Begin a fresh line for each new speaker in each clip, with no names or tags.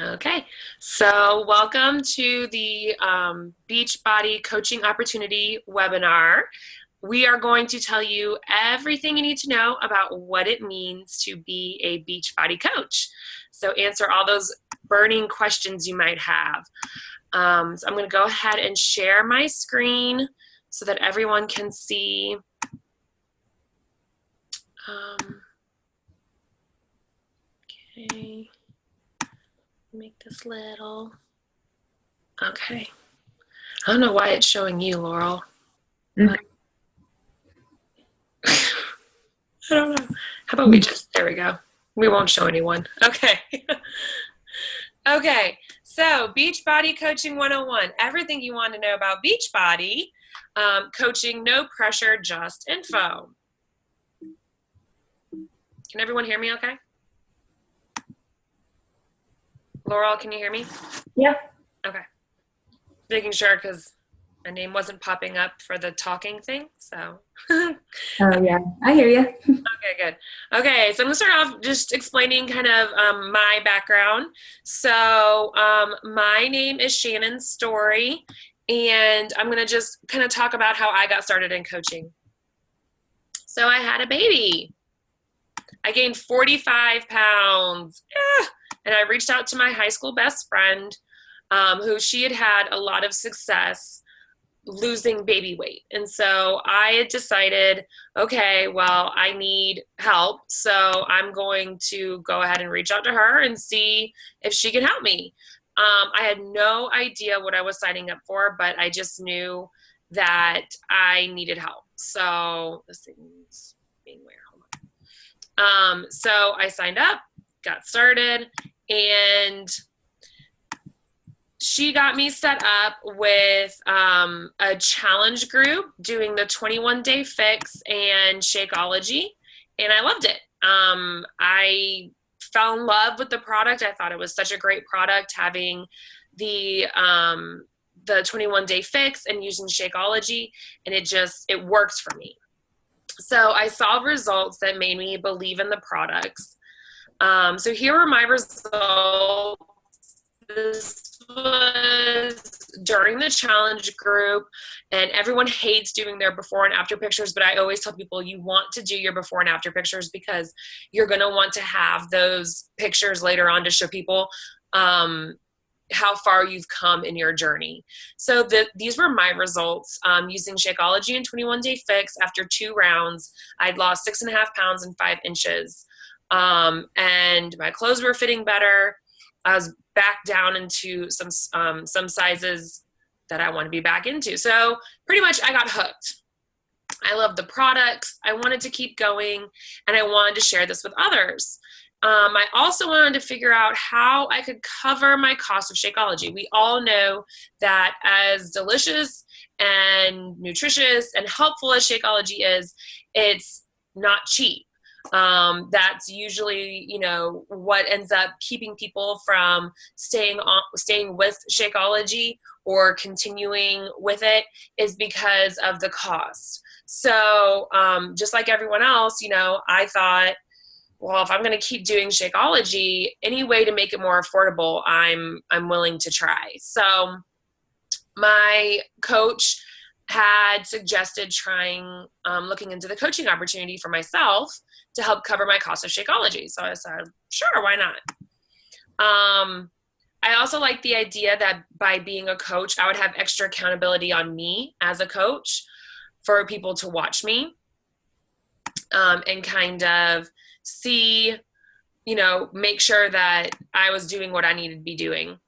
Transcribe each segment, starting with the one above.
Okay, so welcome to the Beachbody Coaching Opportunity webinar. We are going to tell you everything you need to know about what it means to be a Beachbody coach. So answer all those burning questions you might have. So I'm going to go ahead and share my screen so that everyone can see. Okay. Make this little. Okay. I don't know why it's showing you, Laurel. But I don't know. How about we just, there we go. We won't show anyone. Okay. Okay. So Beachbody Coaching 101. Everything you want to know about Beachbody. Coaching, no pressure, just info. Can everyone hear me okay? Laurel, can you hear me?
Yeah.
Okay. Making sure because my name wasn't popping up for the talking thing, so.
Oh, yeah. I hear you.
Okay, good. Okay, so I'm gonna start off just explaining kind of my background. So my name is s.r.story, and I'm gonna just kind of talk about how I got started in coaching. So I had a baby. I gained 45 pounds. And I reached out to my high school best friend, who she had had a lot of success losing baby weight. And so I had decided, okay, well, I need help. So I'm going to go ahead and reach out to her and see if she can help me. I had no idea what I was signing up for, but I just knew that I needed help. So this thing's being weird. Hold on. So I signed up, got started, and she got me set up with a challenge group doing the 21-day fix and Shakeology, and I loved it. I fell in love with the product. I thought it was such a great product, having the 21-day fix and using Shakeology, and it worked for me. So I saw results that made me believe in the products. So here were my results. This was during the challenge group, and everyone hates doing their before and after pictures, but I always tell people you want to do your before and after pictures because you're going to want to have those pictures later on to show people how far you've come in your journey. So these were my results using Shakeology and 21-day fix. After 2 rounds, I'd lost 6.5 pounds and 5 inches. And my clothes were fitting better. I was back down into some sizes that I want to be back into. So pretty much I got hooked. I love the products. I wanted to keep going, and I wanted to share this with others. I also wanted to figure out how I could cover my cost of Shakeology. We all know that as delicious and nutritious and helpful as Shakeology is, it's not cheap. That's usually, what ends up keeping people from staying with Shakeology or continuing with it is because of the cost. So just like everyone else, I thought, well, if I'm going to keep doing Shakeology, any way to make it more affordable, I'm willing to try. So my coach had suggested trying looking into the coaching opportunity for myself to help cover my cost of Shakeology. So I said, sure, why not? I also like the idea that by being a coach, I would have extra accountability on me as a coach for people to watch me and kind of see, make sure that I was doing what I needed to be doing.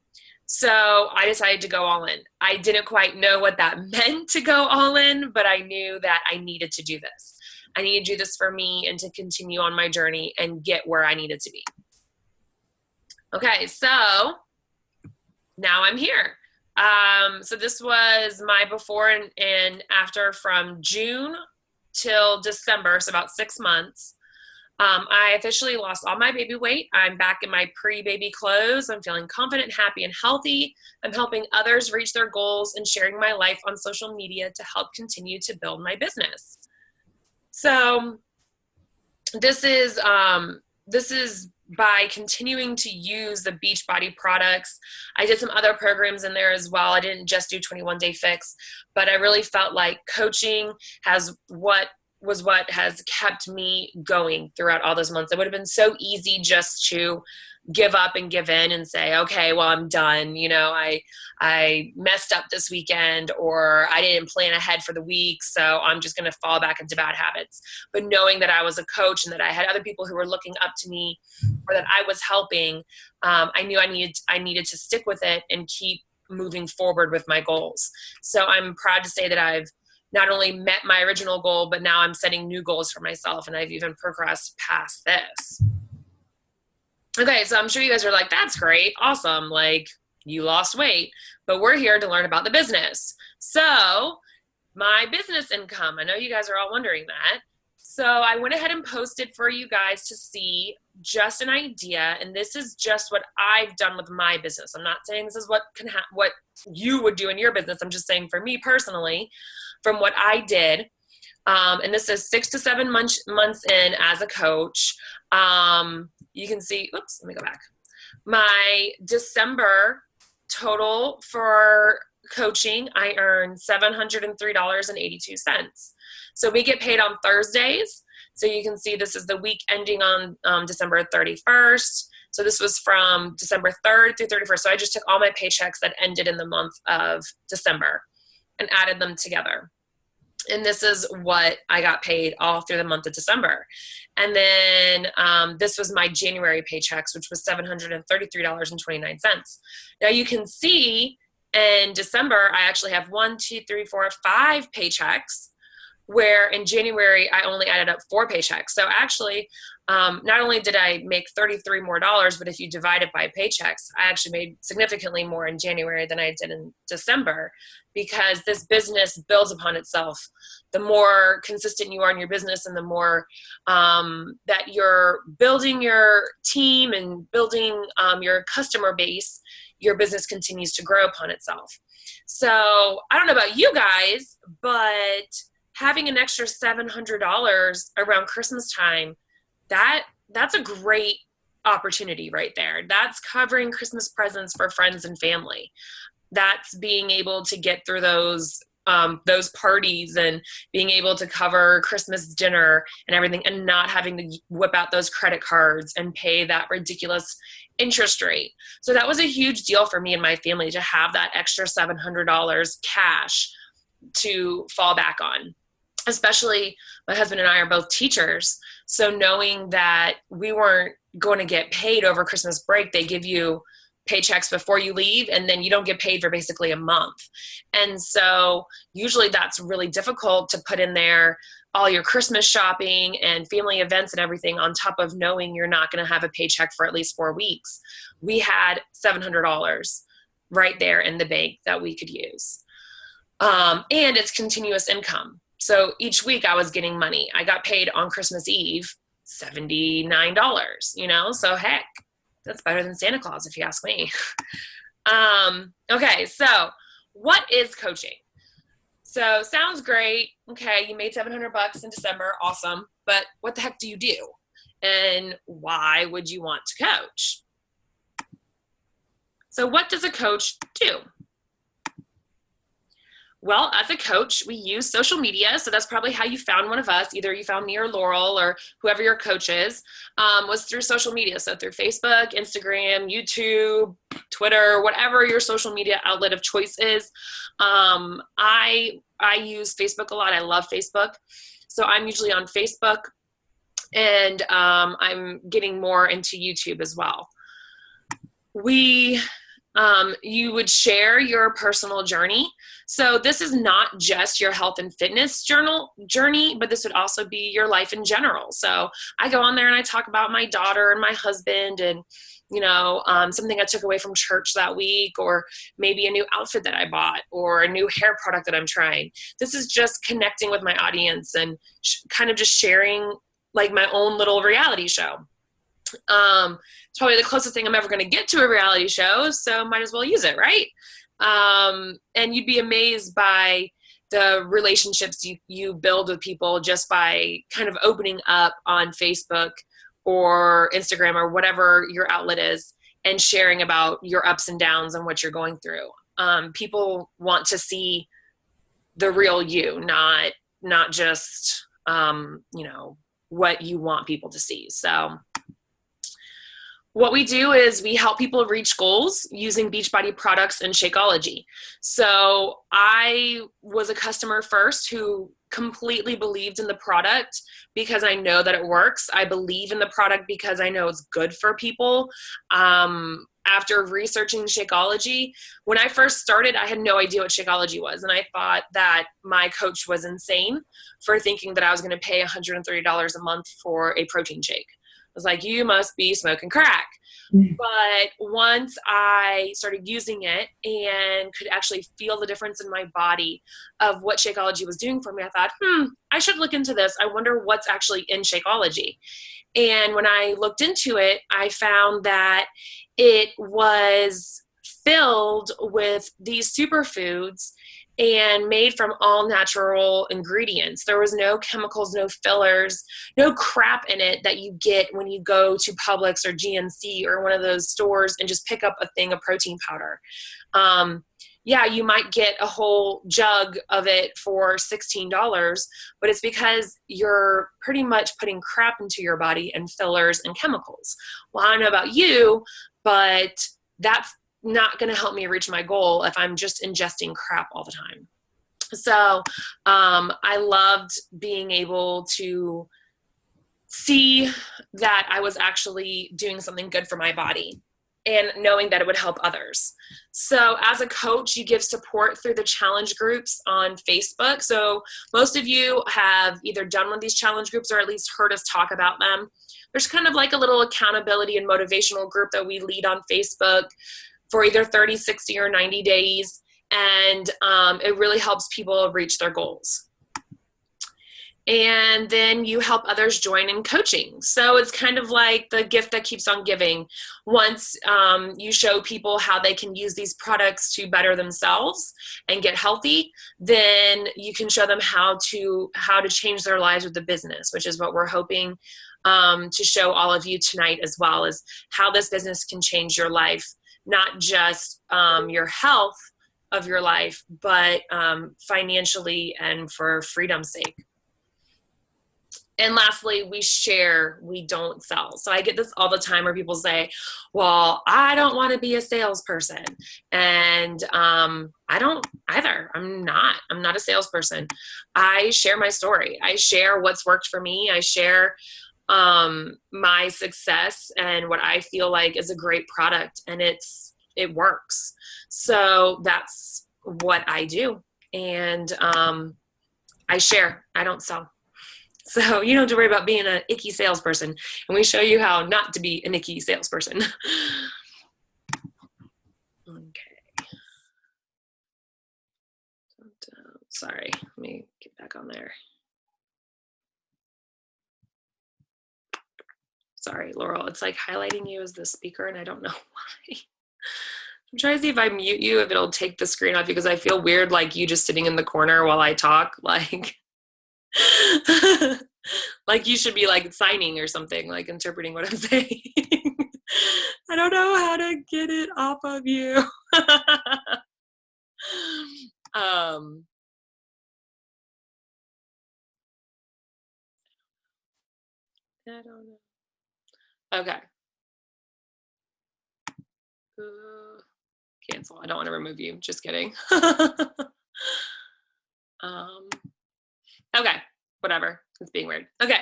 So I decided to go all in. I didn't quite know what that meant to go all in, but I knew that I needed to do this. I needed to do this for me and to continue on my journey and get where I needed to be. Okay, so now I'm here. So this was my before and after from June till December, so about 6 months. I officially lost all my baby weight. I'm back in my pre-baby clothes. I'm feeling confident, happy, and healthy. I'm helping others reach their goals and sharing my life on social media to help continue to build my business. So this is by continuing to use the Beachbody products. I did some other programs in there as well. I didn't just do 21 Day Fix, but I really felt like coaching what has kept me going throughout all those months. It would have been so easy just to give up and give in and say, okay, well, I'm done. I messed up this weekend, or I didn't plan ahead for the week, so I'm just going to fall back into bad habits. But knowing that I was a coach and that I had other people who were looking up to me, or that I was helping, I knew I needed to stick with it and keep moving forward with my goals. So I'm proud to say that I've not only met my original goal, but now I'm setting new goals for myself, and I've even progressed past this. Okay, so I'm sure you guys are like, that's great, awesome, like you lost weight, but we're here to learn about the business. So my business income, I know you guys are all wondering that. So I went ahead and posted for you guys to see just an idea, and this is just what I've done with my business. I'm not saying this is what what you would do in your business. I'm just saying for me personally, from what I did, and this is 6 to 7 months in as a coach. You can see, oops, let me go back. My December total for coaching, I earned $703.82. So we get paid on Thursdays. So you can see this is the week ending on December 31st. So this was from December 3rd through 31st. So I just took all my paychecks that ended in the month of December and added them together. And this is what I got paid all through the month of December. And then this was my January paychecks, which was $733.29. Now you can see in December, I actually have 1, 2, 3, 4, 5 paychecks, where in January, I only added up 4 paychecks. So actually, not only did I make $33 more, but if you divide it by paychecks, I actually made significantly more in January than I did in December, because this business builds upon itself. The more consistent you are in your business, and the more that you're building your team and building your customer base, your business continues to grow upon itself. So I don't know about you guys, but having an extra $700 around Christmas time, that's a great opportunity right there. That's covering Christmas presents for friends and family. That's being able to get through those parties, and being able to cover Christmas dinner and everything, and not having to whip out those credit cards and pay that ridiculous interest rate. So that was a huge deal for me and my family, to have that extra $700 cash to fall back on. Especially my husband and I are both teachers. So knowing that we weren't going to get paid over Christmas break, they give you paychecks before you leave, and then you don't get paid for basically a month. And so usually that's really difficult to put in there all your Christmas shopping and family events and everything, on top of knowing you're not going to have a paycheck for at least 4 weeks. We had $700 right there in the bank that we could use. And it's continuous income. So each week I was getting money. I got paid on Christmas Eve, $79, so heck, that's better than Santa Claus, if you ask me. Okay, so what is coaching? So sounds great. Okay, you made $700 in December, awesome. But what the heck do you do? And why would you want to coach? So what does a coach do? Well, as a coach, we use social media. So that's probably how you found one of us. Either you found me or Laurel or whoever your coach is, was through social media. So through Facebook, Instagram, YouTube, Twitter, whatever your social media outlet of choice is. I use Facebook a lot. I love Facebook. So I'm usually on Facebook, and I'm getting more into YouTube as well. You would share your personal journey. So this is not just your health and fitness journey, but this would also be your life in general. So I go on there and I talk about my daughter and my husband, and something I took away from church that week, or maybe a new outfit that I bought, or a new hair product that I'm trying. This is just connecting with my audience and kind of just sharing like my own little reality show. It's probably the closest thing I'm ever going to get to a reality show, so might as well use it, right? And you'd be amazed by the relationships you build with people just by kind of opening up on Facebook or Instagram or whatever your outlet is, and sharing about your ups and downs and what you're going through. People want to see the real you, not just what you want people to see. So what we do is we help people reach goals using BeachBody products and Shakeology. So I was a customer first who completely believed in the product because I know that it works. I believe in the product because I know it's good for people. After researching Shakeology, when I first started, I had no idea what Shakeology was. And I thought that my coach was insane for thinking that I was going to pay $130 a month for a protein shake. I was like, you must be smoking crack. But once I started using it and could actually feel the difference in my body of what Shakeology was doing for me, I thought, I should look into this. I wonder what's actually in Shakeology. And when I looked into it, I found that it was filled with these superfoods and made from all natural ingredients. There was no chemicals, no fillers, no crap in it that you get when you go to Publix or GNC or one of those stores and just pick up a thing of protein powder. Yeah, you might get a whole jug of it for $16, but it's because you're pretty much putting crap into your body and fillers and chemicals. Well, I don't know about you, but that's not going to help me reach my goal if I'm just ingesting crap all the time. So I loved being able to see that I was actually doing something good for my body and knowing that it would help others. So as a coach, you give support through the challenge groups on Facebook. So most of you have either done one of these challenge groups or at least heard us talk about them. There's kind of like a little accountability and motivational group that we lead on Facebook for either 30, 60, or 90 days. And it really helps people reach their goals. And then you help others join in coaching. So it's kind of like the gift that keeps on giving. Once you show people how they can use these products to better themselves and get healthy, then you can show them how to change their lives with the business, which is what we're hoping to show all of you tonight as well, is how this business can change your life, not just your health of your life, but financially and for freedom's sake. And lastly, we share, we don't sell. So I get this all the time where people say, well, I don't want to be a salesperson. And I don't either. I'm not a salesperson. I share my story. I share what's worked for me. I share my success and what I feel like is a great product, and it works. So that's what I do. And I share, I don't sell. So you don't have to worry about being an icky salesperson. And we show you how not to be an icky salesperson. Okay. Sorry, let me get back on there. Sorry, Laurel, it's like highlighting you as the speaker and I don't know why. I'm trying to see if I mute you, if it'll take the screen off, because I feel weird like you just sitting in the corner while I talk. Like, like you should be like signing or something, like interpreting what I'm saying. I don't know how to get it off of you. I don't know. Okay. Cancel. I don't want to remove you. Just kidding. Okay, whatever. It's being weird. Okay,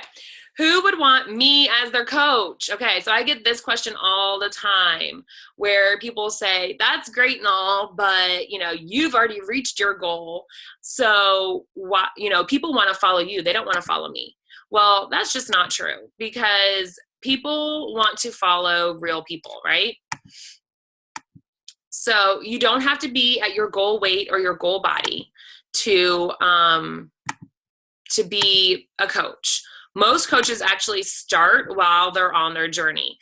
who would want me as their coach? Okay, so I get this question all the time where people say, that's great and all, but you've already reached your goal. So what, people want to follow you. They don't want to follow me. Well, that's just not true, because people want to follow real people, right? So you don't have to be at your goal weight or your goal body to be a coach. Most coaches actually start while they're on their journey.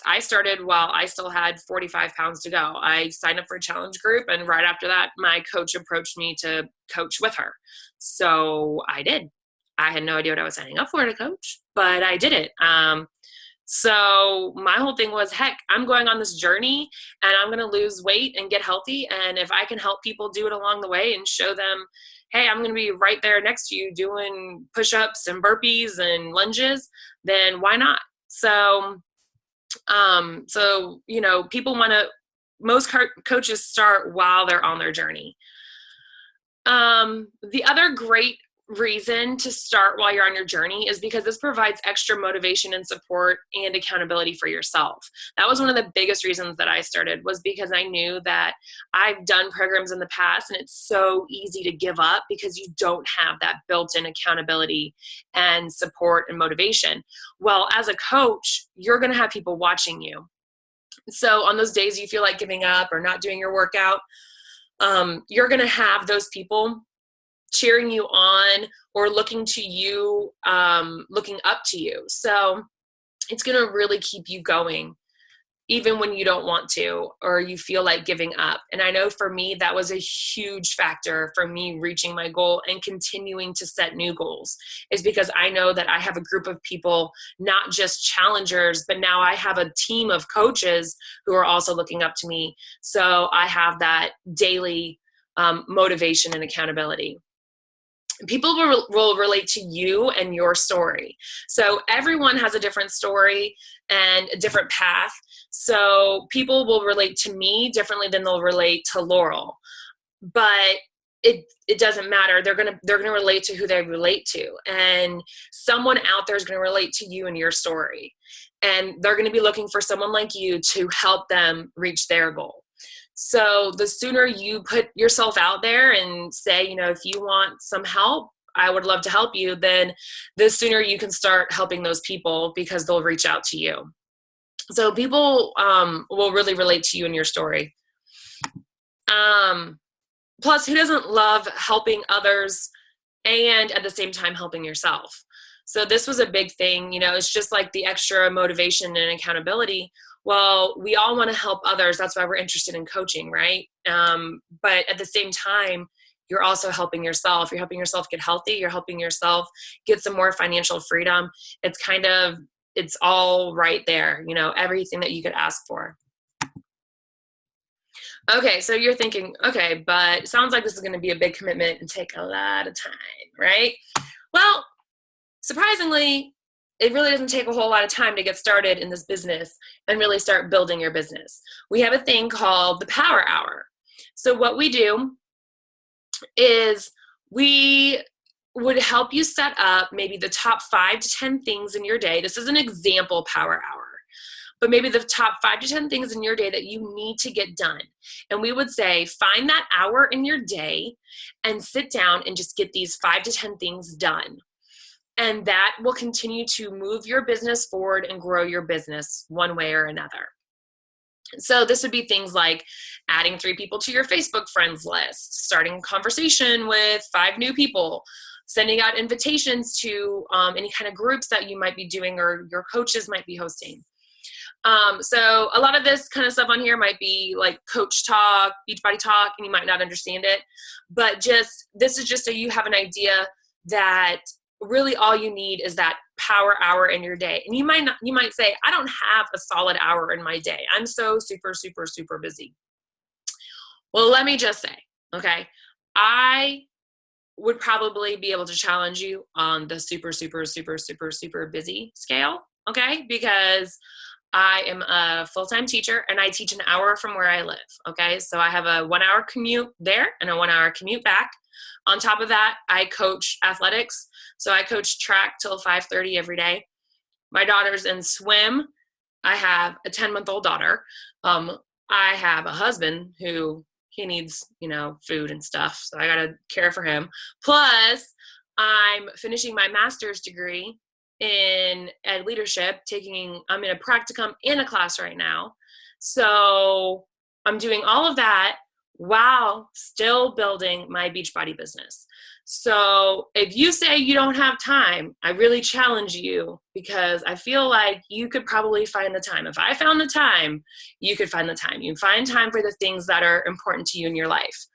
I started while I still had 45 pounds to go. I signed up for a challenge group, and right after that, my coach approached me to coach with her. So I did. I had no idea what I was signing up for to coach, but I did it. So my whole thing was, heck, I'm going on this journey and I'm going to lose weight and get healthy. And if I can help people do it along the way and show them, hey, I'm going to be right there next to you doing push-ups and burpees and lunges, then why not? So people want to, most coaches start while they're on their journey. The other great reason to start while you're on your journey is because this provides extra motivation and support and accountability for yourself. That was one of the biggest reasons that I started, was because I knew that I've done programs in the past and it's so easy to give up because you don't have that built-in accountability and support and motivation. Well, as a coach, you're going to have people watching you. So on those days you feel like giving up or not doing your workout, you're going to have those people cheering you on or looking to you, looking up to you. So it's going to really keep you going, even when you don't want to, or you feel like giving up. And I know for me, that was a huge factor for me reaching my goal and continuing to set new goals, is because I know that I have a group of people, not just challengers, but now I have a team of coaches who are also looking up to me. So I have that daily motivation and accountability. People will relate to you and your story. So everyone has a different story and a different path. So people will relate to me differently than they'll relate to Laurel. But it doesn't matter. They're gonna relate to who they relate to. And someone out there is gonna relate to you and your story. And they're gonna be looking for someone like you to help them reach their goal. So the sooner you put yourself out there and say, if you want some help, I would love to help you, then the sooner you can start helping those people, because they'll reach out to you. So people will really relate to you and your story. Plus, who doesn't love helping others and at the same time helping yourself? So this was a big thing. It's just like the extra motivation and accountability. Well, we all want to help others. That's why we're interested in coaching, right? But at the same time, you're also helping yourself. You're helping yourself get healthy. You're helping yourself get some more financial freedom. It's all right there, everything that you could ask for. Okay, so you're thinking, okay, but it sounds like this is going to be a big commitment and take a lot of time, right? Well, surprisingly, it really doesn't take a whole lot of time to get started in this business and really start building your business. We have a thing called the Power Hour. So what we do is we would help you set up maybe the top 5 to 10 things in your day. This is an example Power Hour. But maybe the top 5 to 10 things in your day that you need to get done. And we would say, find that hour in your day and sit down and just get these 5 to 10 things done. And that will continue to move your business forward and grow your business one way or another. So this would be things like adding 3 people to your Facebook friends list, starting a conversation with 5 new people, sending out invitations to any kind of groups that you might be doing or your coaches might be hosting. So a lot of this kind of stuff on here might be like coach talk, BeachBody talk, and you might not understand it, but this is just so you have an idea that really all you need is that power hour in your day. And you might say, I don't have a solid hour in my day. I'm so super, super, super busy. Well, let me just say, okay, I would probably be able to challenge you on the super, super, super, super, super busy scale. Okay. Because I am a full-time teacher and I teach an hour from where I live. Okay. So I have a 1-hour commute there and a 1-hour commute back. On top of that, I coach athletics. So I coach track till 5:30 every day. My daughter's in swim. I have a 10-month-old daughter. I have a husband who he needs, food and stuff. So I got to care for him. Plus, I'm finishing my master's degree in ed leadership. I'm in a practicum and a class right now. So I'm doing all of that while still building my Beachbody business. So if you say you don't have time, I really challenge you, because I feel like you could probably find the time. If I found the time, you could find the time. You find time for the things that are important to you in your life.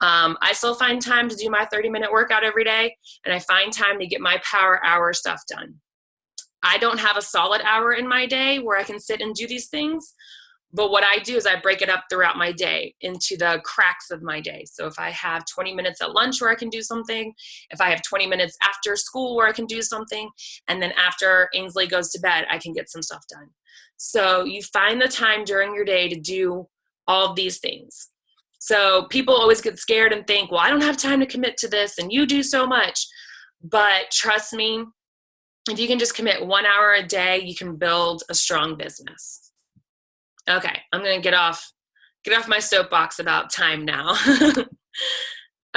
I still find time to do my 30-minute workout every day, and I find time to get my power hour stuff done. I don't have a solid hour in my day where I can sit and do these things. But what I do is I break it up throughout my day into the cracks of my day. So if I have 20 minutes at lunch where I can do something, if I have 20 minutes after school where I can do something, and then after Ainsley goes to bed, I can get some stuff done. So you find the time during your day to do all of these things. So people always get scared and think, well, I don't have time to commit to this, and you do so much. But trust me, if you can just commit 1 hour a day, you can build a strong business. Okay, I'm gonna get off my soapbox about time now.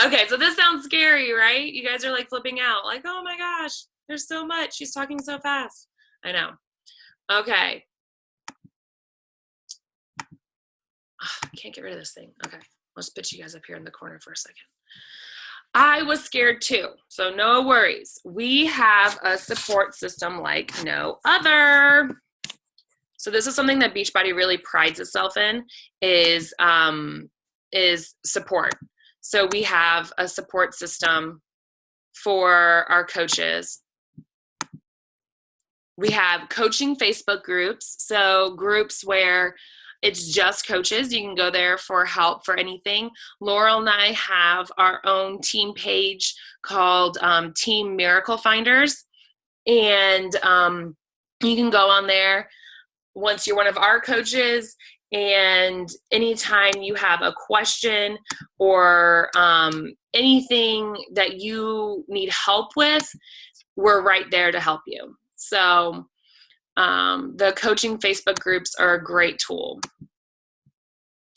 Okay, so this sounds scary, right? You guys are like flipping out, like, oh my gosh, there's so much. She's talking so fast. I know. Okay. I can't get rid of this thing. Okay, let's put you guys up here in the corner for a second. I was scared too, so no worries. We have a support system like no other. So this is something that BeachBody really prides itself in is support. So we have a support system for our coaches. We have coaching Facebook groups, so groups where it's just coaches. You can go there for help for anything. Laurel and I have our own team page called Team Miracle Finders, and you can go on there once you're one of our coaches, and anytime you have a question or anything that you need help with, we're right there to help you. So the coaching Facebook groups are a great tool.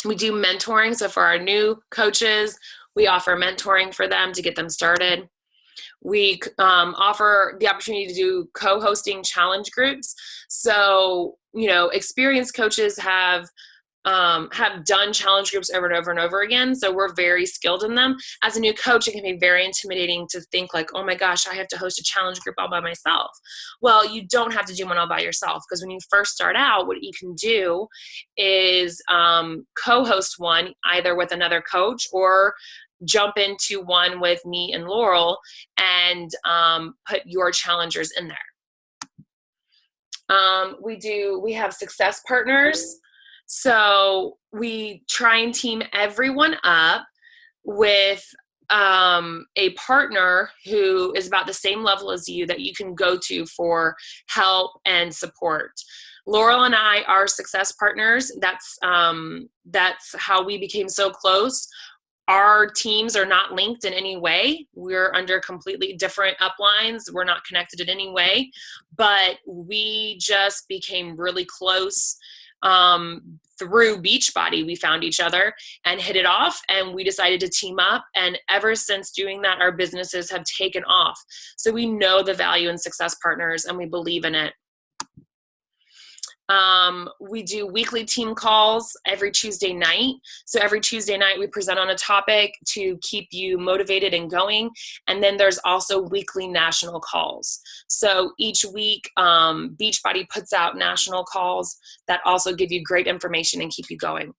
We do mentoring. So for our new coaches, we offer mentoring for them to get them started. We offer the opportunity to do co-hosting challenge groups. So, experienced coaches have done challenge groups over and over and over again. So we're very skilled in them. As a new coach, it can be very intimidating to think like, oh my gosh, I have to host a challenge group all by myself. Well, you don't have to do one all by yourself, because when you first start out, what you can do is co-host one either with another coach or jump into one with me and Laurel and put your challengers in there. We have success partners. So we try and team everyone up with a partner who is about the same level as you that you can go to for help and support. Laurel and I are success partners. That's how we became so close. Our teams are not linked in any way. We're under completely different uplines. We're not connected in any way, but we just became really close through BeachBody. We found each other and hit it off, and we decided to team up. And ever since doing that, our businesses have taken off. So we know the value in success partners, and we believe in it. We do weekly team calls every Tuesday night. So every Tuesday night we present on a topic to keep you motivated and going. And then there's also weekly national calls. So each week, BeachBody puts out national calls that also give you great information and keep you going.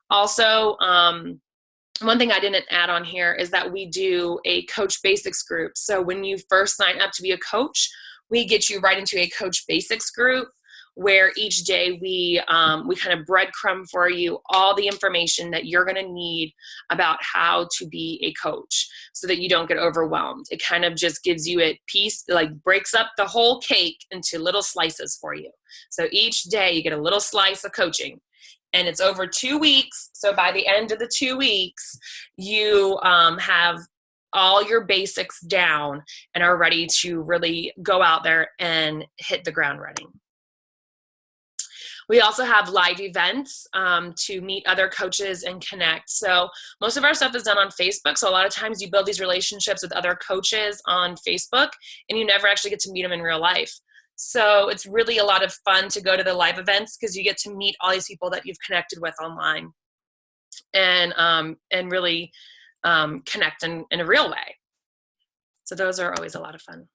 Also, one thing I didn't add on here is that we do a Coach Basics group. So when you first sign up to be a coach, we get you right into a Coach Basics group, where each day we kind of breadcrumb for you all the information that you're going to need about how to be a coach so that you don't get overwhelmed. It kind of just gives you a piece, like breaks up the whole cake into little slices for you. So each day you get a little slice of coaching, and it's over 2 weeks. So by the end of the 2 weeks, you have all your basics down and are ready to really go out there and hit the ground running. We also have live events to meet other coaches and connect. So most of our stuff is done on Facebook. So a lot of times you build these relationships with other coaches on Facebook, and you never actually get to meet them in real life. So it's really a lot of fun to go to the live events, because you get to meet all these people that you've connected with online and really connect in a real way. So those are always a lot of fun.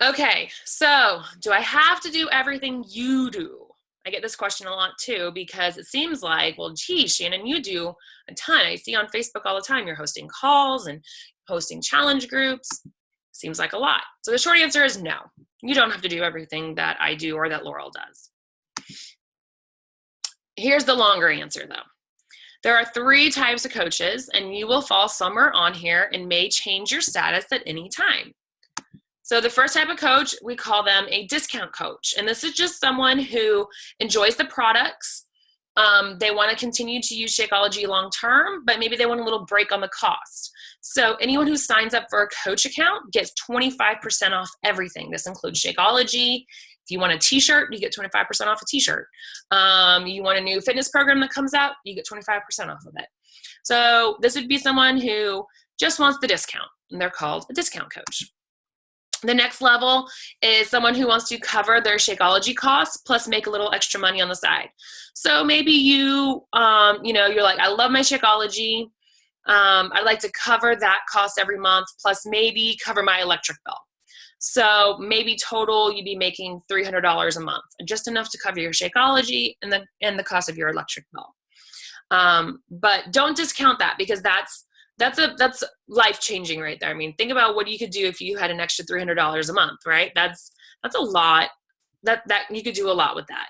Okay, so do I have to do everything you do? I get this question a lot too, because it seems like, well, geez, Shannon, you do a ton. I see on Facebook all the time, you're hosting calls and hosting challenge groups. Seems like a lot. So the short answer is no. You don't have to do everything that I do or that Laurel does. Here's the longer answer though. There are 3 types of coaches, and you will fall somewhere on here and may change your status at any time. So the first type of coach, we call them a discount coach. And this is just someone who enjoys the products. They want to continue to use Shakeology long term, but maybe they want a little break on the cost. So anyone who signs up for a coach account gets 25% off everything. This includes Shakeology. If you want a t-shirt, you get 25% off a t-shirt. You want a new fitness program that comes out, you get 25% off of it. So this would be someone who just wants the discount, and they're called a discount coach. The next level is someone who wants to cover their Shakeology costs plus make a little extra money on the side. So maybe you're like, I love my Shakeology. I'd like to cover that cost every month plus maybe cover my electric bill. So maybe total you'd be making $300 a month, just enough to cover your Shakeology and the cost of your electric bill. But don't discount that, because that's life-changing right there. I mean, think about what you could do if you had an extra $300 a month, right? That's a lot. That you could do a lot with that.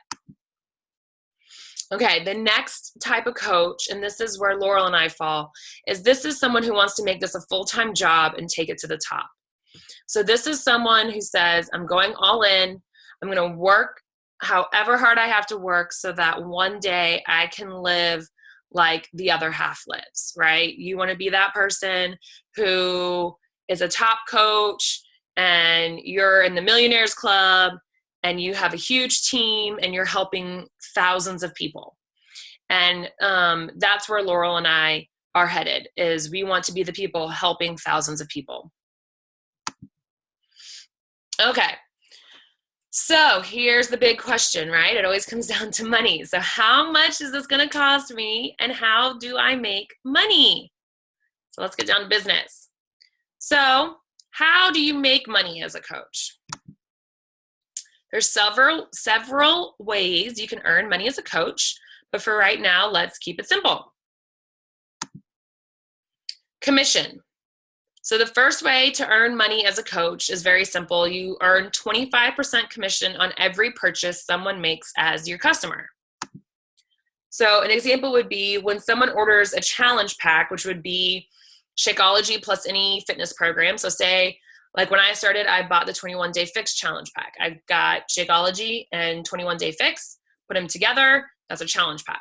Okay, the next type of coach, and this is where Laurel and I fall, this is someone who wants to make this a full-time job and take it to the top. So this is someone who says, I'm going all in. I'm going to work however hard I have to work so that one day I can live like the other half lives, right? You want to be that person who is a top coach and you're in the Millionaires Club and you have a huge team and you're helping thousands of people. And that's where Laurel and I are headed, is we want to be the people helping thousands of people. Okay, so here's the big question, right? It always comes down to money. So how much is this going to cost me, and how do I make money? So let's get down to business. So how do you make money as a coach? There's several ways you can earn money as a coach, but for right now, let's keep it simple. Commission. So the first way to earn money as a coach is very simple. You earn 25% commission on every purchase someone makes as your customer. So an example would be when someone orders a challenge pack, which would be Shakeology plus any fitness program. So say, like when I started, I bought the 21-day fix challenge pack. I got Shakeology and 21-day fix, put them together. That's a challenge pack.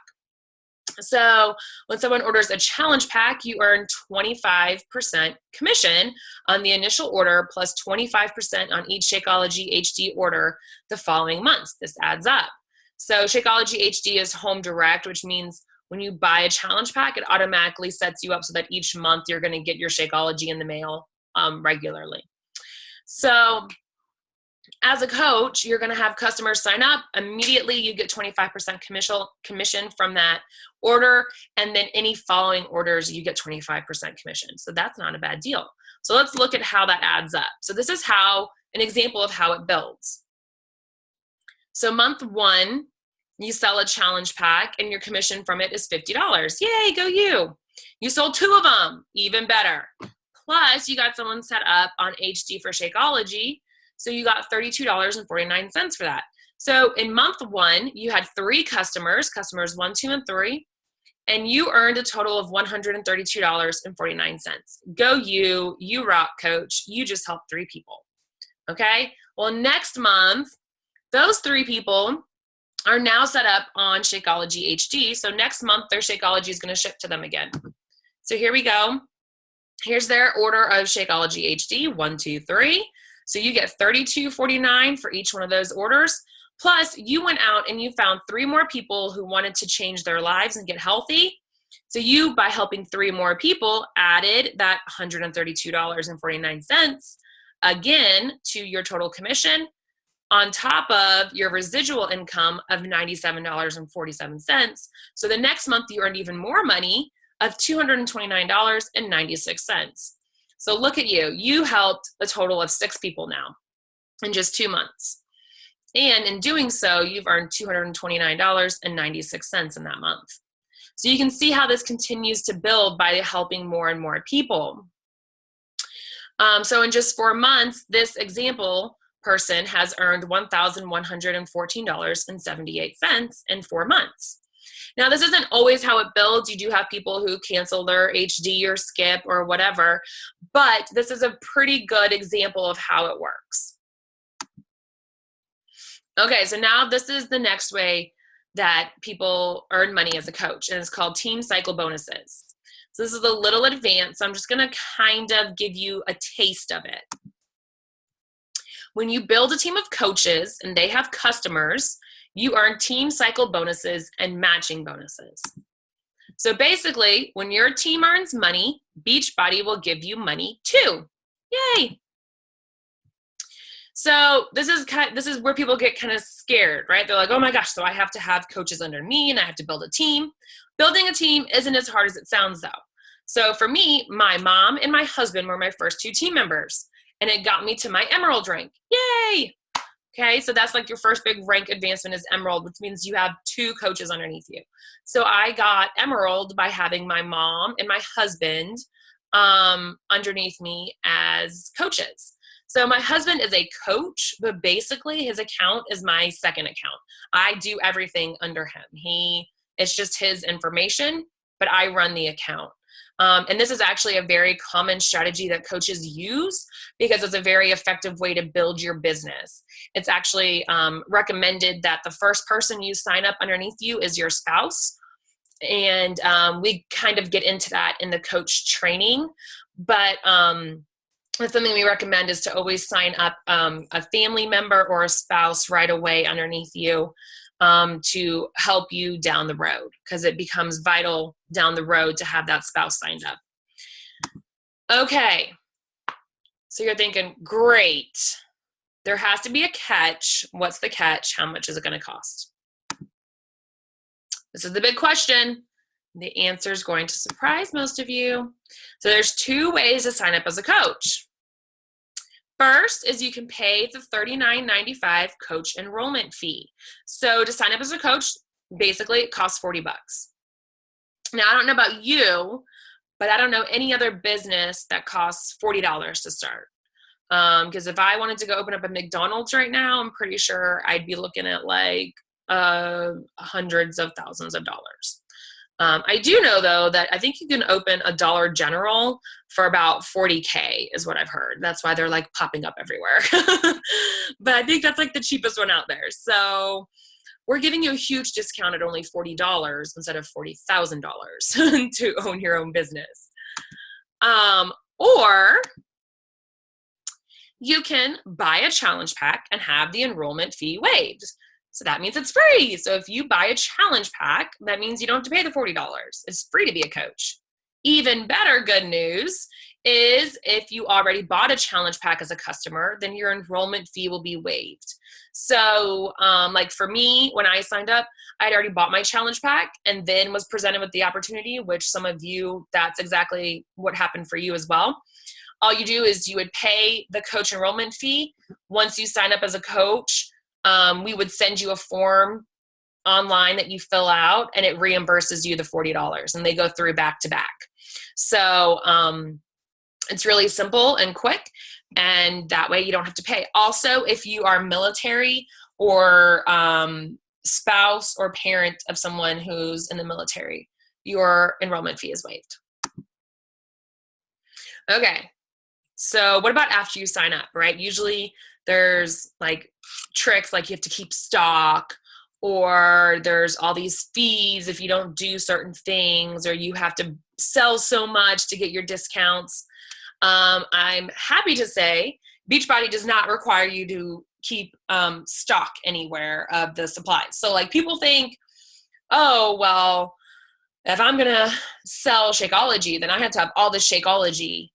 So when someone orders a challenge pack, you earn 25% commission on the initial order plus 25% on each Shakeology HD order the following months. This adds up. So Shakeology HD is home direct, which means when you buy a challenge pack, it automatically sets you up so that each month you're going to get your Shakeology in the mail regularly. So as a coach, you're going to have customers sign up. Immediately, you get 25% commission from that order. And then any following orders, you get 25% commission. So that's not a bad deal. So let's look at how that adds up. So this is an example of how it builds. So month 1, you sell a challenge pack and your commission from it is $50. Yay, go you. You sold 2 of them, even better. Plus, you got someone set up on HD for Shakeology. So you got $32.49 for that. So in month 1, you had 3 customers 1, 2, and 3, and you earned a total of $132.49. Go you rock, coach. You just helped 3 people. Okay? Well, next month, those 3 people are now set up on Shakeology HD. So next month, their Shakeology is going to ship to them again. So here we go. Here's their order of Shakeology HD, 1, 2, 3. So you get $32.49 for each one of those orders. Plus, you went out and you found 3 more people who wanted to change their lives and get healthy. So you, by helping 3 more people, added that $132.49 again to your total commission on top of your residual income of $97.47. So the next month you earned even more money of $229.96. So look at you. You helped a total of 6 people now in just 2 months. And in doing so, you've earned $229.96 in that month. So you can see how this continues to build by helping more and more people. So in just 4 months, this example person has earned $1,114.78 in 4 months. Now, this isn't always how it builds. You do have people who cancel their HD or skip or whatever, but this is a pretty good example of how it works. Okay, so now this is the next way that people earn money as a coach, and it's called team cycle bonuses. So this is a little advanced, so I'm just gonna kind of give you a taste of it. When you build a team of coaches and they have customers, you earn team cycle bonuses and matching bonuses. So basically, when your team earns money, BeachBody will give you money too. Yay! So this is where people get kind of scared, right? They're like, oh my gosh, so I have to have coaches under me and I have to build a team. Building a team isn't as hard as it sounds though. So for me, my mom and my husband were my first 2 team members, and it got me to my Emerald rank. Yay! Okay, so that's like your first big rank advancement is Emerald, which means you have 2 coaches underneath you. So I got Emerald by having my mom and my husband underneath me as coaches. So my husband is a coach, but basically his account is my second account. I do everything under him. It's just his information, but I run the account. And this is actually a very common strategy that coaches use because it's a very effective way to build your business. It's actually recommended that the first person you sign up underneath you is your spouse. And we kind of get into that in the coach training. But that's something we recommend is to always sign up a family member or a spouse right away underneath you to help you down the road, because it becomes vital down the road to have that spouse signed up. Okay, so you're thinking, great, there has to be a catch. What's the catch? How much is it going to cost? This is the big question. The answer is going to surprise most of you. So there's 2 ways to sign up as a coach. First is you can pay the $39.95 coach enrollment fee. So to sign up as a coach, basically it costs $40. Now, I don't know about you, but I don't know any other business that costs $40 to start. Because if I wanted to go open up a McDonald's right now, I'm pretty sure I'd be looking at like hundreds of thousands of dollars. I do know though that I think you can open a Dollar General for about $40K is what I've heard. That's why they're like popping up everywhere. But I think that's like the cheapest one out there. So we're giving you a huge discount at only $40 instead of $40,000 to own your own business. Or you can buy a challenge pack and have the enrollment fee waived. So that means it's free. So if you buy a challenge pack, that means you don't have to pay the $40. It's free to be a coach. Even better good news is if you already bought a challenge pack as a customer, then your enrollment fee will be waived. So like for me, when I signed up, I'd already bought my challenge pack and then was presented with the opportunity, which some of you, that's exactly what happened for you as well. All you do is you would pay the coach enrollment fee. Once you sign up as a coach, we would send you a form online that you fill out and it reimburses you the $40, and they go through back to back. So it's really simple and quick, and that way you don't have to pay. Also, if you are military or spouse or parent of someone who's in the military, your enrollment fee is waived. Okay, so what about after you sign up, right? Usually there's like tricks like you have to keep stock, or there's all these fees if you don't do certain things, or you have to sell so much to get your discounts. I'm happy to say BeachBody does not require you to keep stock anywhere of the supplies. So like people think, oh, well, if I'm going to sell Shakeology, then I have to have all the Shakeology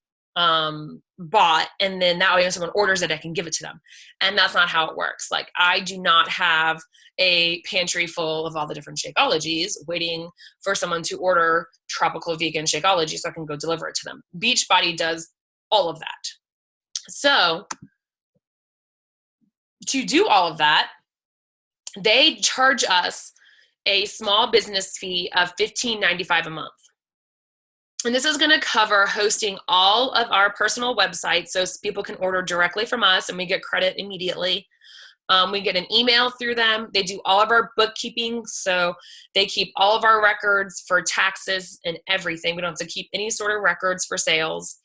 bought, and then that way when someone orders it, I can give it to them. And that's not how it works. Like I do not have a pantry full of all the different Shakeologies waiting for someone to order tropical vegan Shakeology so I can go deliver it to them. BeachBody does all of that. So to do all of that, they charge us a small business fee of $15.95 a month. And this is going to cover hosting all of our personal websites so people can order directly from us and we get credit immediately. We get an email through them. They do all of our bookkeeping, so they keep all of our records for taxes and everything. We don't have to keep any sort of records for sales.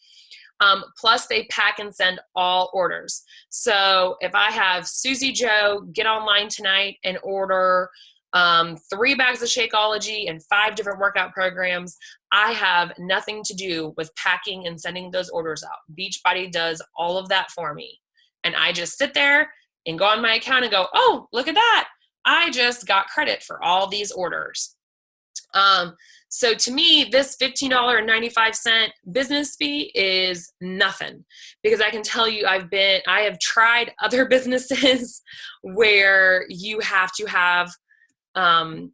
Plus, they pack and send all orders. So if I have Susie Joe get online tonight and order 3 bags of Shakeology and 5 different workout programs, I have nothing to do with packing and sending those orders out. BeachBody does all of that for me. And I just sit there and go on my account and go, oh, look at that. I just got credit for all these orders. So to me, this $15.95 business fee is nothing, because I can tell you I have tried other businesses where you have to have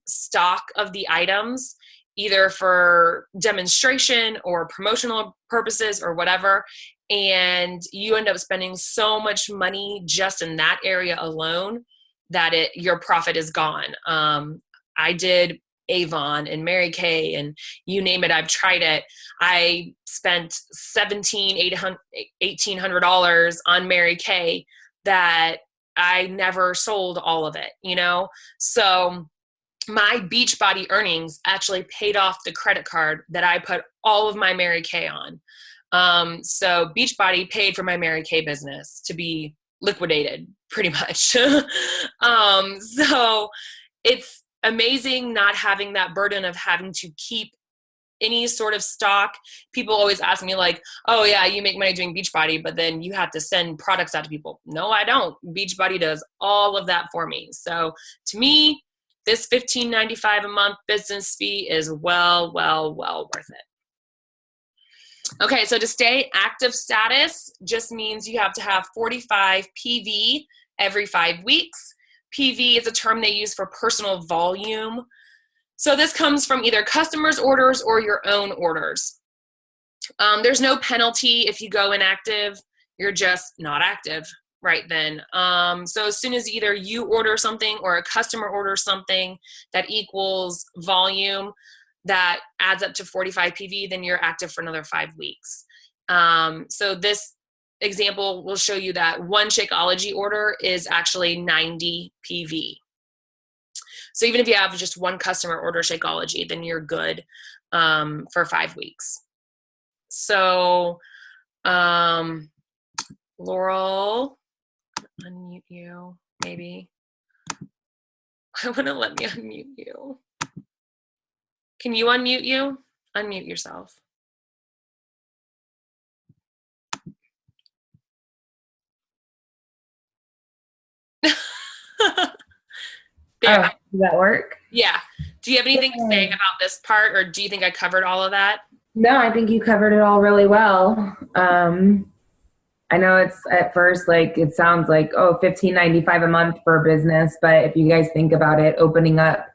stock of the items, either for demonstration or promotional purposes or whatever. And you end up spending so much money just in that area alone that your profit is gone. I did Avon and Mary Kay and you name it, I've tried it. I spent $1,800 on Mary Kay that I never sold all of it, So my Beachbody earnings actually paid off the credit card that I put all of my Mary Kay on. So Beachbody paid for my Mary Kay business to be liquidated pretty much. So it's amazing not having that burden of having to keep any sort of stock. People always ask me like, oh yeah, you make money doing Beachbody, but then you have to send products out to people. No, I don't. Beachbody does all of that for me. So to me, this $15.95 a month business fee is well worth it. Okay, so to stay active status just means you have to have 45 PV every 5 weeks. PV is a term they use for personal volume. So this comes from either customers' orders or your own orders. There's no penalty if you go inactive. You're just not active right then. So as soon as either you order something or a customer orders something that equals volume that adds up to 45 PV, then you're active for another 5 weeks. So this example will show you that one Shakeology order is actually 90 PV. So even if you have just one customer order Shakeology, then you're good for 5 weeks. So Laurel, unmute you, maybe. I want to let me unmute you. Can you unmute you? Unmute yourself.
There. Oh, does that work?
Yeah. Do you have anything to say about this part, or do you think I covered all of that?
No, I think you covered it all really well. I know it's at first like it sounds like, oh, $15.95 a month for a business, but if you guys think about it, opening up,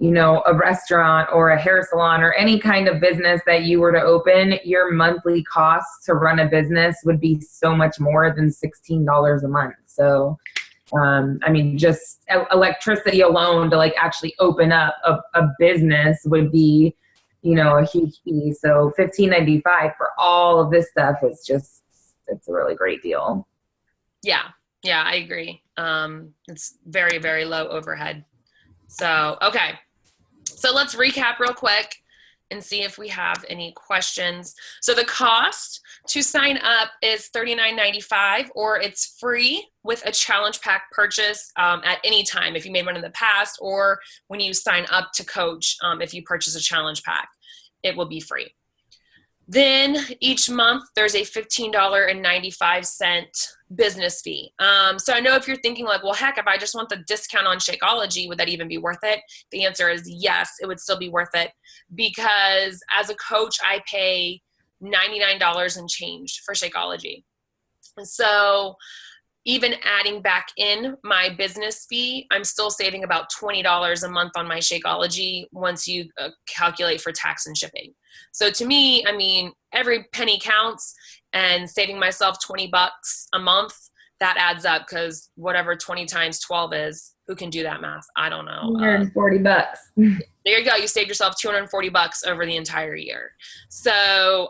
a restaurant or a hair salon or any kind of business that you were to open, your monthly costs to run a business would be so much more than $16 a month. So, just electricity alone to like actually open up a business would be, a huge fee. So $15.95 for all of this stuff is just, it's a really great deal.
Yeah, I agree. It's very, very low overhead. So, okay. So let's recap real quick and see if we have any questions. So the cost to sign up is $39.95, or it's free with a challenge pack purchase at any time if you made one in the past, or when you sign up to coach, if you purchase a challenge pack, it will be free. Then each month there's a $15.95 business fee. So I know if you're thinking like, well, heck, if I just want the discount on Shakeology, would that even be worth it? The answer is yes, it would still be worth it, because as a coach, I pay $99 and change for Shakeology. So even adding back in my business fee, I'm still saving about $20 a month on my Shakeology once you calculate for tax and shipping. So to me, every penny counts, and saving myself $20 a month, that adds up, because whatever 20 times 12 is, who can do that math. I don't know.
$140.
There you go. You saved yourself $240 over the entire year. So,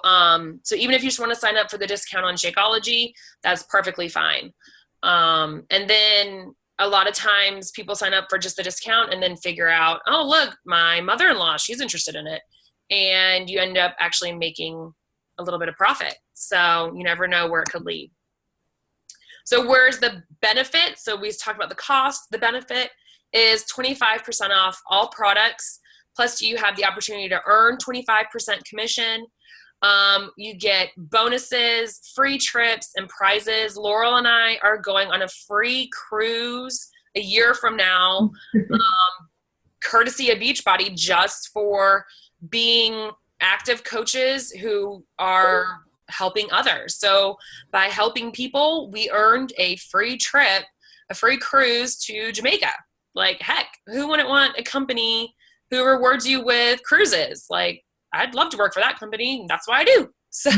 so even if you just want to sign up for the discount on Shakeology, that's perfectly fine. And then a lot of times people sign up for just the discount and then figure out, oh, look, my mother-in-law, she's interested in it. And you end up actually making a little bit of profit. So you never know where it could lead. So where's the benefit? So we talked about the cost. The benefit is 25% off all products. Plus you have the opportunity to earn 25% commission. You get bonuses, free trips, and prizes. Laurel and I are going on a free cruise a year from now, courtesy of BeachBody, just for being active coaches who are helping others. So by helping people, we earned a free trip, a free cruise to Jamaica. Like, heck, who wouldn't want a company who rewards you with cruises? Like, I'd love to work for that company. That's why I do. So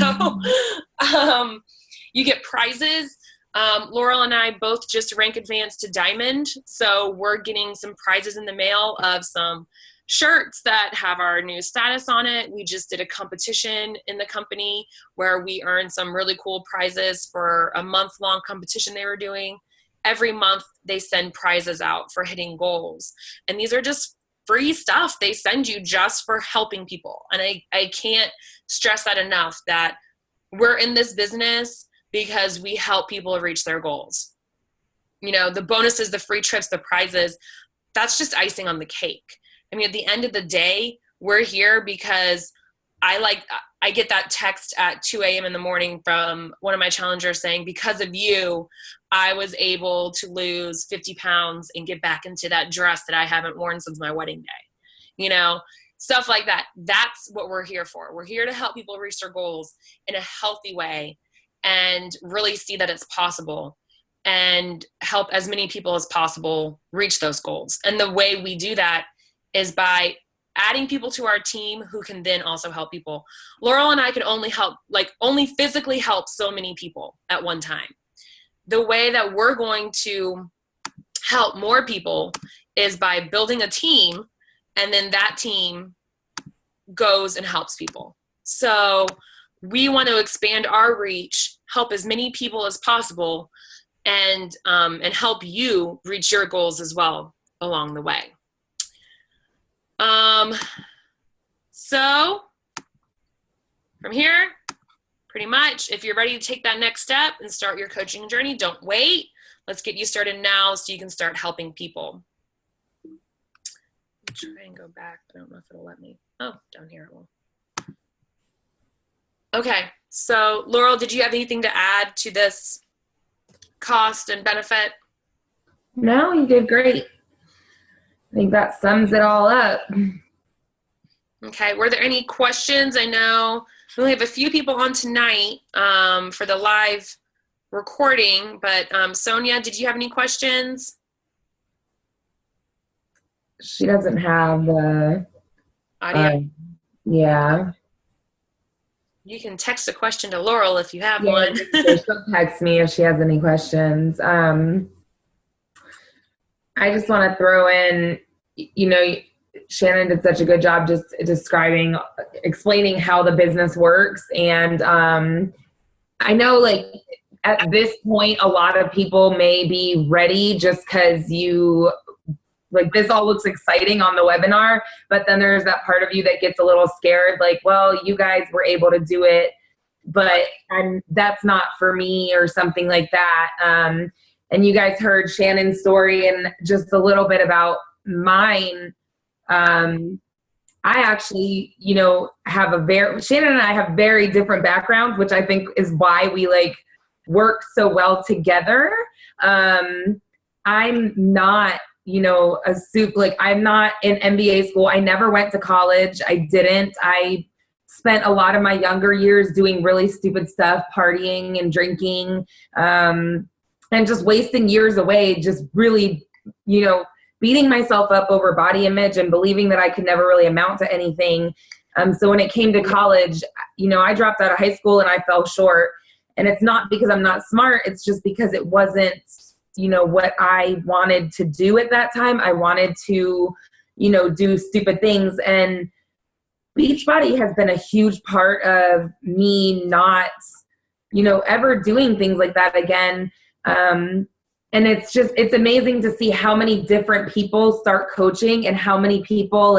you get prizes. Laurel and I both just rank advanced to diamond. So we're getting some prizes in the mail of some shirts that have our new status on it. We just did a competition in the company where we earned some really cool prizes for a month-long competition they were doing. Every month they send prizes out for hitting goals. And these are just free stuff they send you just for helping people. And I can't stress that enough, that we're in this business because we help people reach their goals. You know, the bonuses, the free trips, the prizes, that's just icing on the cake. I mean, at the end of the day, we're here because I get that text at 2 a.m. in the morning from one of my challengers saying, because of you, I was able to lose 50 pounds and get back into that dress that I haven't worn since my wedding day. You know, stuff like that. That's what we're here for. We're here to help people reach their goals in a healthy way and really see that it's possible and help as many people as possible reach those goals. And the way we do that is by adding people to our team who can then also help people. Laurel and I can only physically help so many people at one time. The way that we're going to help more people is by building a team, and then that team goes and helps people. So we want to expand our reach, help as many people as possible, and help you reach your goals as well along the way. So from here, pretty much, if you're ready to take that next step and start your coaching journey, don't wait. Let's get you started now so you can start helping people. Try and go back. I don't know if it'll let me. Oh, down here it will. Okay, so Laurel, did you have anything to add to this cost and benefit?
No, you did great. I think that sums it all up.
Okay, were there any questions? I know we only have a few people on tonight for the live recording, but Sonia, did you have any questions?
She doesn't have the
audio.
Yeah.
You can text a question to Laurel if you have
Yeah,
one.
she'll text me if she has any questions. I just want to throw in, you know, Shannon did such a good job just explaining how the business works. And I know, like, at this point, a lot of people may be ready just because this all looks exciting on the webinar, but then there's that part of you that gets a little scared, like, well, you guys were able to do it, but that's not for me, or something like that. And you guys heard Shannon's story and just a little bit about mine. I actually, you know, Shannon and I have very different backgrounds, which I think is why we work so well together. I'm not, you know, I'm not in MBA school. I never went to college. I spent a lot of my younger years doing really stupid stuff, partying and drinking, and just wasting years away, just really, you know, beating myself up over body image and believing that I could never really amount to anything. So when it came to college, you know, I dropped out of high school and I fell short. And it's not because I'm not smart. It's just because it wasn't what I wanted to do at that time. I wanted to, do stupid things. And Beachbody has been a huge part of me not, ever doing things like that again. And it's amazing to see how many different people start coaching and how many people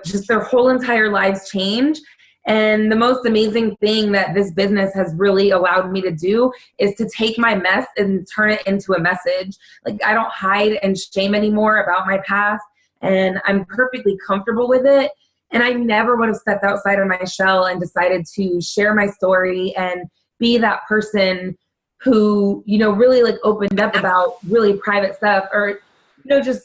just their whole entire lives change. And the most amazing thing that this business has really allowed me to do is to take my mess and turn it into a message. Like, I don't hide and shame anymore about my past, and I'm perfectly comfortable with it. And I never would have stepped outside of my shell and decided to share my story and be that person who, really opened up about really private stuff, or, just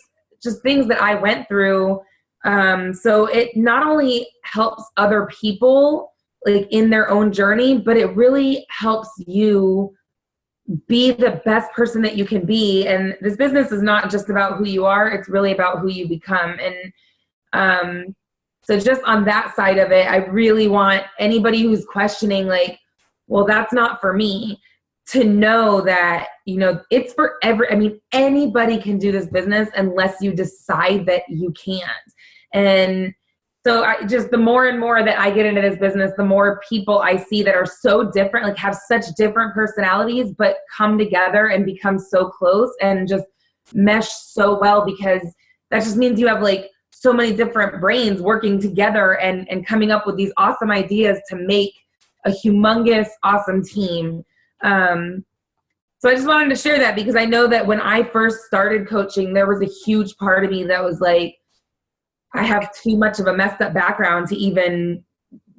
things that I went through. So it not only helps other people in their own journey, but it really helps you be the best person that you can be. And this business is not just about who you are, it's really about who you become. And so just on that side of it, I really want anybody who's questioning, well, that's not for me, to know that, it's for anybody can do this business unless you decide that you can't. And so the more and more that I get into this business, the more people I see that are so different, have such different personalities, but come together and become so close and just mesh so well, because that just means you have so many different brains working together and coming up with these awesome ideas to make a humongous, awesome team. So I just wanted to share that, because I know that when I first started coaching, there was a huge part of me that was I have too much of a messed up background to even,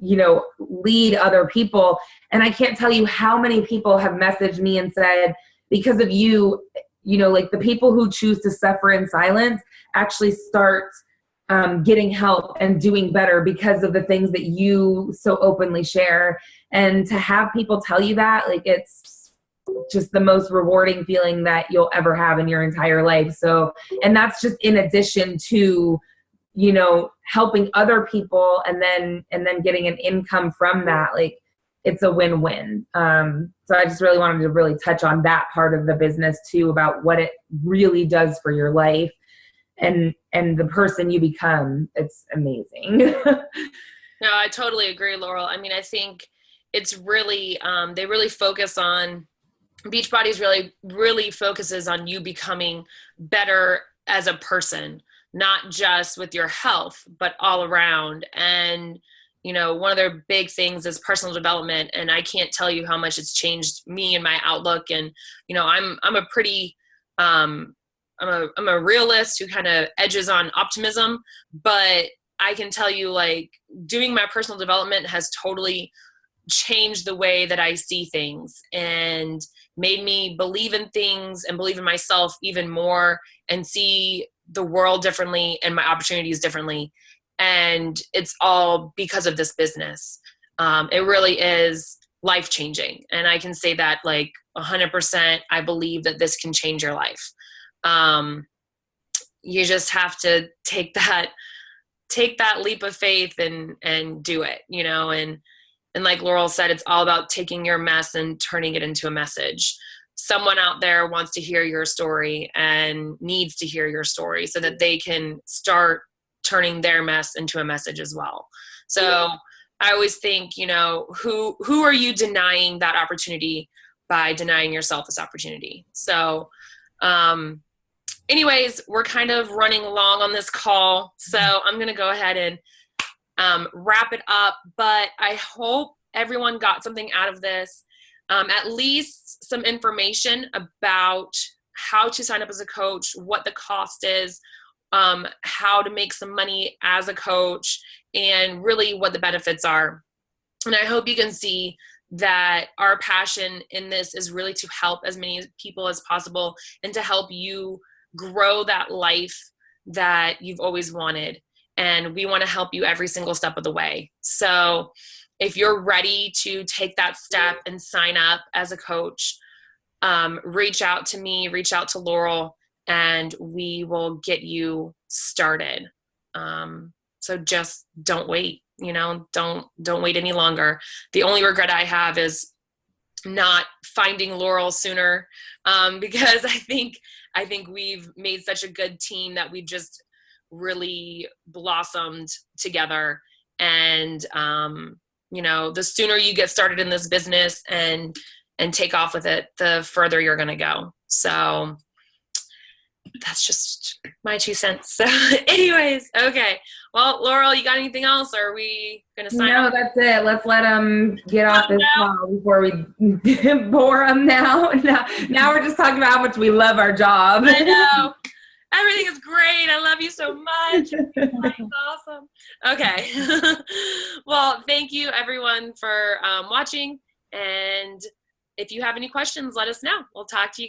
lead other people. And I can't tell you how many people have messaged me and said, because of you, the people who choose to suffer in silence actually start getting help and doing better because of the things that you so openly share. And to have people tell you that, it's just the most rewarding feeling that you'll ever have in your entire life. So, and that's just in addition to, helping other people and then getting an income from that. It's a win-win. So I just really wanted to really touch on that part of the business too, about what it really does for your life and the person you become. It's amazing.
No, I totally agree, Laurel. I mean, I think it's really, they really focus on, Beachbody's really focuses on you becoming better as a person, not just with your health, but all around. And, one of their big things is personal development. And I can't tell you how much it's changed me and my outlook. And, I'm a pretty, I'm a realist who kind of edges on optimism, but I can tell you, doing my personal development has totally changed the way that I see things and made me believe in things and believe in myself even more and see the world differently and my opportunities differently. And it's all because of this business. It really is life-changing. And I can say that 100%, I believe that this can change your life. You just have to take that leap of faith and do it, and like Laurel said, it's all about taking your mess and turning it into a message. Someone out there wants to hear your story and needs to hear your story so that they can start turning their mess into a message as well. So I always think, who are you denying that opportunity by denying yourself this opportunity? So, anyways, we're kind of running long on this call, so I'm going to go ahead and wrap it up, but I hope everyone got something out of this, at least some information about how to sign up as a coach, what the cost is, how to make some money as a coach, and really what the benefits are. And I hope you can see that our passion in this is really to help as many people as possible and to help you grow that life that you've always wanted. And we want to help you every single step of the way. So if you're ready to take that step and sign up as a coach, reach out to me, reach out to Laurel, and we will get you started. So just don't wait, don't wait any longer. The only regret I have is not finding Laurel sooner, because I think we've made such a good team that we've just really blossomed together. And the sooner you get started in this business and take off with it, the further you're going to go. So that's just my 2 cents. So anyways, okay. Well, Laurel, you got anything else? Or are we going to sign off?
No, that's it. Let's let them get off this call before we bore them now. Now we're just talking about how much we love our job.
I know. Everything is great. I love you so much. It's awesome. Okay. Well, thank you everyone for watching. And if you have any questions, let us know. We'll talk to you.